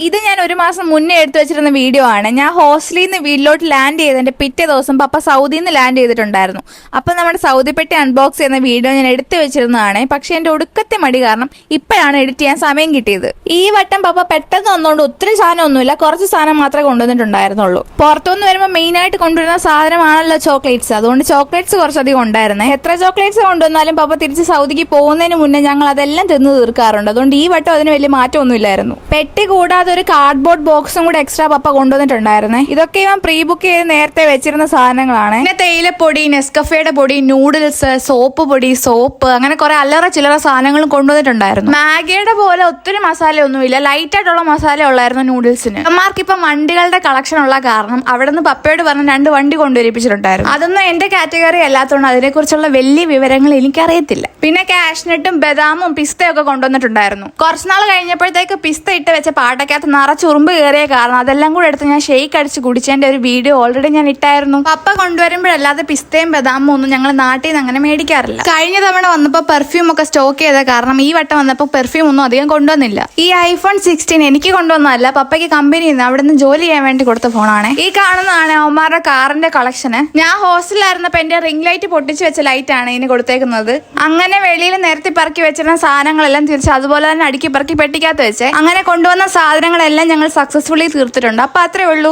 ഇത് ഞാൻ ഒരു മാസം മുന്നേ എടുത്തു വെച്ചിരുന്ന വീഡിയോ ആണ്. ഞാൻ ഹോസ്റ്റലിൽ നിന്ന് വീട്ടിലോട്ട് ലാൻഡ് ചെയ്തതിന്റെ പിറ്റേ ദിവസം പപ്പ സൗദിയിൽ നിന്ന് ലാൻഡ് ചെയ്തിട്ടുണ്ടായിരുന്നു. അപ്പൊ നമ്മുടെ സൗദി പെട്ടി അൺബോക്സ് ചെയ്യുന്ന വീഡിയോ ഞാൻ എടുത്തു വെച്ചിരുന്നതാണ്. പക്ഷെ എന്റെ ഒടുക്കത്തെ മടി കാരണം ഇപ്പോഴാണ് എഡിറ്റ് ചെയ്യാൻ സമയം കിട്ടിയത്. ഈ വട്ടം പപ്പ പെട്ടെന്ന് വന്നുകൊണ്ട് ഒത്തിരി സാധനം ഒന്നുമില്ല, കുറച്ച് സാധനം മാത്രമേ കൊണ്ടുവന്നിട്ടുണ്ടായിരുന്നുള്ളൂ. പുറത്തുനിന്ന് വരുമ്പോൾ മെയിൻ ആയിട്ട് കൊണ്ടുവരുന്ന സാധനമാണല്ലോ ചോക്ലേറ്റ്സ്. അതുകൊണ്ട് ചോക്ലേറ്റ്സ് കുറച്ചധികം ഉണ്ടായിരുന്നേ. എത്ര ചോക്ലേറ്റ്സ് കൊണ്ടുവന്നാലും പപ്പ തിരിച്ച് സൗദിക്ക് പോകുന്നതിന് മുന്നേ ഞങ്ങൾ അതെല്ലാം തിന്ന് തീർക്കാറുണ്ട്. അതുകൊണ്ട് ഈ വട്ടം അതിന് വലിയ മാറ്റമൊന്നുമില്ലായിരുന്നു. പെട്ടി കൂടാതെ ഒരു കാർഡ്ബോർഡ് ബോക്സും കൂടെ എക്സ്ട്രാ പപ്പ കൊണ്ടുവന്നിട്ടുണ്ടായിരുന്നേ. ഇതൊക്കെ ഇവൻ പ്രീ ബുക്ക് ചെയ്ത് നേരത്തെ വെച്ചിരുന്ന സാധനങ്ങളാണ്. പിന്നെ തേയിലപ്പൊടി, നെസ്കഫയുടെ പൊടി, നൂഡിൽസ്, സോപ്പ് പൊടി, സോപ്പ്, അങ്ങനെ കുറെ അല്ലറ ചില്ലറ സാധനങ്ങളും കൊണ്ടുവന്നിട്ടുണ്ടായിരുന്നു. മാഗിയുടെ പോലെ ഒത്തിരി മസാല ഒന്നുമില്ല, ലൈറ്റ് ആയിട്ടുള്ള മസാല ഉള്ളായിരുന്നു നൂഡിൽസിന്. അമ്മമാർക്ക് ഇപ്പൊ വണ്ടികളുടെ കളക്ഷൻ ഉള്ള കാരണം അവിടെ നിന്ന് പപ്പയോട് പറഞ്ഞ് 2 വണ്ടി കൊണ്ടുവരിപ്പിച്ചിട്ടുണ്ടായിരുന്നു. അതൊന്നും എന്റെ കാറ്റഗറി അല്ലാത്തതുകൊണ്ട് അതിനെക്കുറിച്ചുള്ള വലിയ വിവരങ്ങൾ എനിക്കറിയത്തില്ല. പിന്നെ കാഷ്നട്ടും ബദാമും പിസ്തയും ഒക്കെ കൊണ്ടുവന്നിട്ടുണ്ടായിരുന്നു. കുറച്ചുനാൾ കഴിഞ്ഞപ്പോഴത്തേക്ക് പിസ്ത ഇട്ട് വെച്ച പാട്ടക്കകത്ത് നിറച്ച് ഉറുമ്പ് കയറിയ കാരണം അതെല്ലാം കൂടെ എടുത്ത് ഞാൻ ഷെയ്ക്ക് അടിച്ച് കുടിച്ചതിന്റെ ഒരു വീഡിയോ ഓൾറെഡി ഞാൻ ഇട്ടായിരുന്നു. പപ്പ കൊണ്ടുവരുമ്പോഴല്ലാതെ പിസ്തയും ബദാമും ഒന്നും ഞങ്ങൾ നാട്ടിൽ നിന്ന് അങ്ങനെ മേടിക്കാറില്ല. കഴിഞ്ഞ തവണ വന്നപ്പോൾ പെർഫ്യൂം ഒക്കെ സ്റ്റോക്ക് ചെയ്ത കാരണം ഈ വട്ടം വന്നപ്പോൾ പെർഫ്യൂം ഒന്നും അധികം കൊണ്ടുവന്നില്ല. ഈ iPhone 16 എനിക്ക് കൊണ്ടുവന്നതല്ല, പപ്പയ്ക്ക് കമ്പനിയിൽ നിന്ന് അവിടെ നിന്ന് ജോലി ചെയ്യാൻ വേണ്ടി കൊടുത്ത ഫോണാണ്. ഈ കാണുന്നതാണ് അവന്മാരുടെ കാറിന്റെ കളക്ഷന്. ഞാൻ ഹോസ്റ്റലിലായിരുന്നപ്പോൾ എന്റെ റിംഗ് ലൈറ്റ് പൊട്ടിച്ച് വെച്ച ലൈറ്റ് ആണ് ഇതിന് കൊടുത്തേക്കുന്നത്. അങ്ങനെ വെളിയിൽ നിരത്തി പറക്കി വെച്ചിരുന്ന സാധനങ്ങളെല്ലാം തിരിച്ച് അതുപോലെ തന്നെ അടുക്കി പറക്കി പെട്ടിക്കകത്ത് വെച്ച് അങ്ങനെ കൊണ്ടുവന്ന സാധനങ്ങളെല്ലാം ഞങ്ങൾ സക്സസ്ഫുള്ളി തീർത്തിട്ടുണ്ട്. അപ്പൊ അത്രേ ഉള്ളൂ.